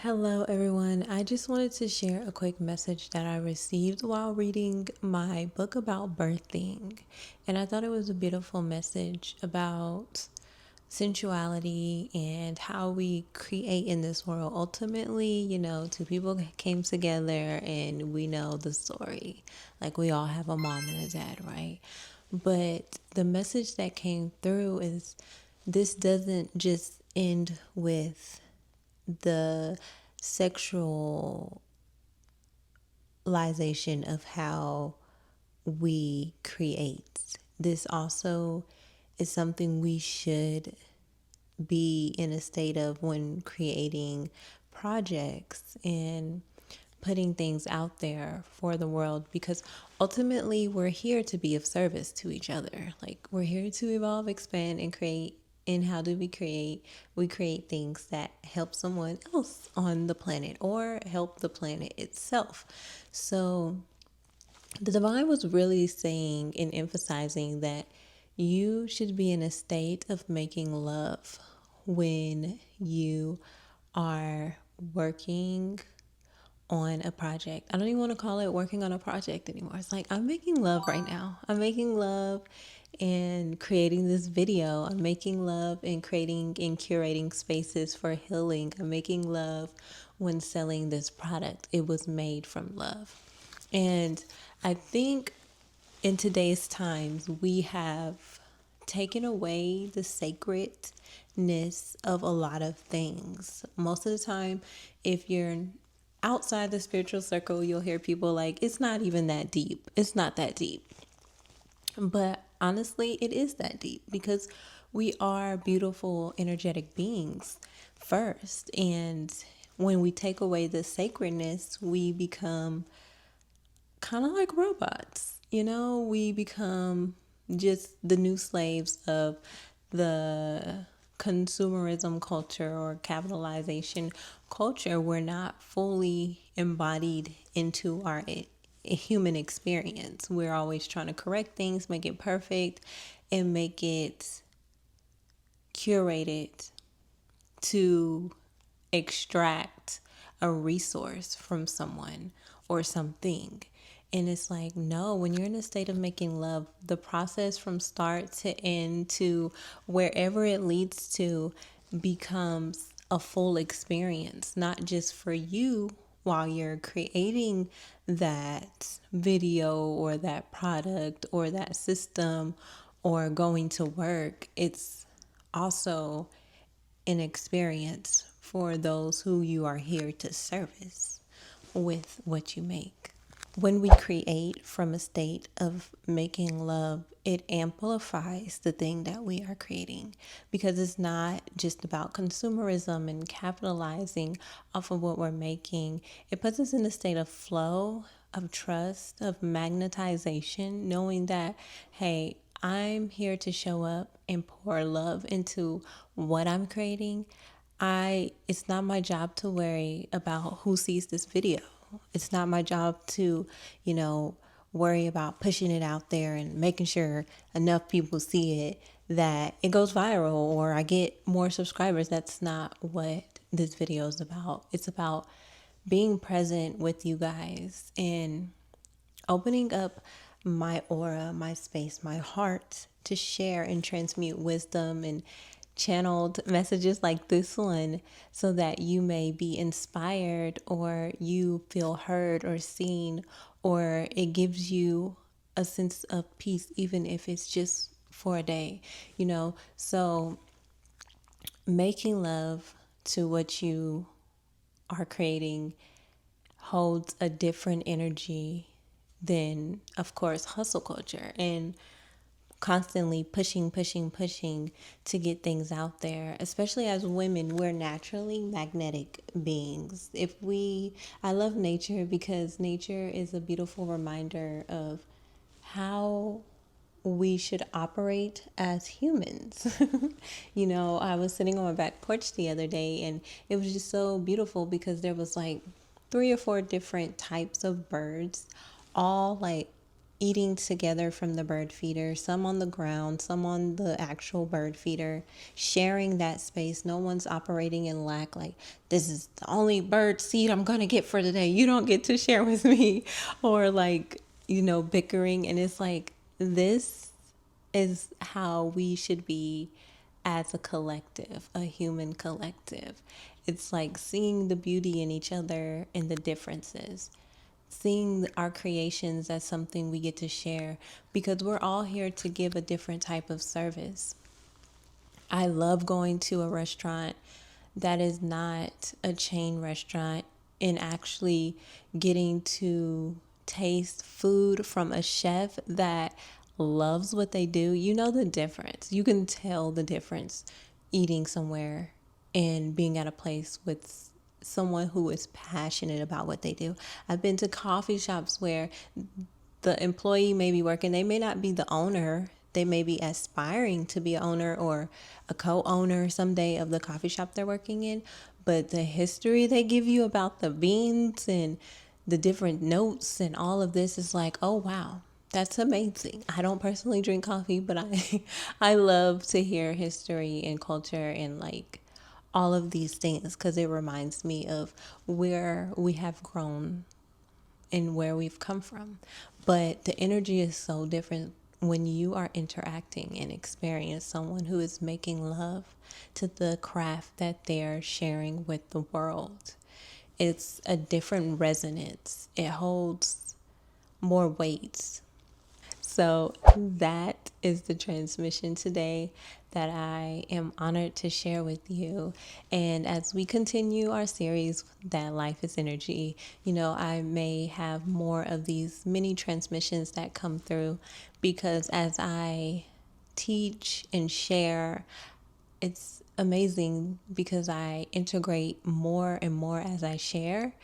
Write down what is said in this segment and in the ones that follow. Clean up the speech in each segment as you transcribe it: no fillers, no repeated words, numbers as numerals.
Hello, everyone. I just wanted to share a quick message that I received while reading my book about birthing. And I thought it was a beautiful message about sensuality and how we create in this world. Ultimately, two people came together and we know the story. Like we all have a mom and a dad, right? But the message that came through is this doesn't just end with the sexualization of how we create. This also is something we should be in a state of when creating projects and putting things out there for the world, because ultimately we're here to be of service to each other. Like we're here to evolve, expand, and create. And how do we create? We create things that help someone else on the planet or help the planet itself. So the divine was really saying and emphasizing that you should be in a state of making love when you are working on a project. I don't even want to call it working on a project anymore. It's like I'm making love right now. I'm making love and creating this video. I'm making love and creating and curating spaces for healing. I'm making love when selling this product. It was made from love. And I think in today's times, we have taken away the sacredness of a lot of things. Most of the time, if you're outside the spiritual circle, you'll hear people like, it's not even that deep. It's not that deep. But honestly, it is that deep because we are beautiful, energetic beings first. And when we take away the sacredness, we become kind of like robots. We become just the new slaves of the consumerism culture or capitalization culture. We're not fully embodied into our human experience. We're always trying to correct things, make it perfect, and make it curated to extract a resource from someone or something. And it's like, no, when you're in a state of making love, the process from start to end to wherever it leads to becomes a full experience, not just for you while you're creating that video or that product or that system or going to work. It's also an experience for those who you are here to service with what you make. When we create from a state of making love, it amplifies the thing that we are creating, because it's not just about consumerism and capitalizing off of what we're making. It puts us in a state of flow, of trust, of magnetization, knowing that, hey, I'm here to show up and pour love into what I'm creating. It's not my job to worry about who sees this video. It's not my job to, worry about pushing it out there and making sure enough people see it that it goes viral or I get more subscribers. That's not what this video is about. It's about being present with you guys and opening up my aura, my space, my heart to share and transmute wisdom and channeled messages like this one so that you may be inspired or you feel heard or seen, or it gives you a sense of peace, even if it's just for a day, So making love to what you are creating holds a different energy than, of course, hustle culture and constantly pushing to get things out there. Especially as women, we're naturally magnetic beings. I love nature because nature is a beautiful reminder of how we should operate as humans. I was sitting on my back porch the other day and it was just so beautiful because there was like 3 or 4 different types of birds, all like eating together from the bird feeder, some on the ground, some on the actual bird feeder, sharing that space. No one's operating in lack, like, this is the only bird seed I'm going to get for today. You don't get to share with me. Or like, bickering. And it's like, this is how we should be as a collective, a human collective. It's like seeing the beauty in each other and the differences, seeing our creations as something we get to share, because we're all here to give a different type of service. I love going to a restaurant that is not a chain restaurant and actually getting to taste food from a chef that loves what they do. You know the difference. You can tell the difference eating somewhere and being at a place with someone who is passionate about what they do. I've been to coffee shops where the employee may be working, they may not be the owner. They may be aspiring to be an owner or a co-owner someday of the coffee shop they're working in. But the history they give you about the beans and the different notes and all of this is like, oh wow, that's amazing. I don't personally drink coffee, but I love to hear history and culture and like all of these things, because it reminds me of where we have grown and where we've come from. But the energy is so different when you are interacting and experiencing someone who is making love to the craft that they're sharing with the world. It's a different resonance. It holds more weight. So that is the transmission today that I am honored to share with you. And as we continue our series, That Life is Energy, I may have more of these mini transmissions that come through, because as I teach and share, it's amazing because I integrate more and more as I share,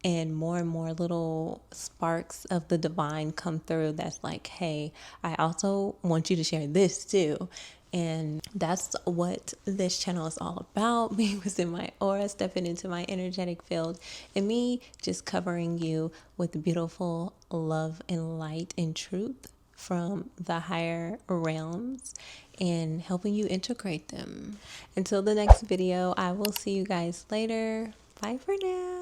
and more little sparks of the divine come through that's like, hey, I also want you to share this too. And that's what this channel is all about. Me within my aura, stepping into my energetic field, and me just covering you with beautiful love and light and truth from the higher realms and helping you integrate them. Until the next video, I will see you guys later. Bye for now.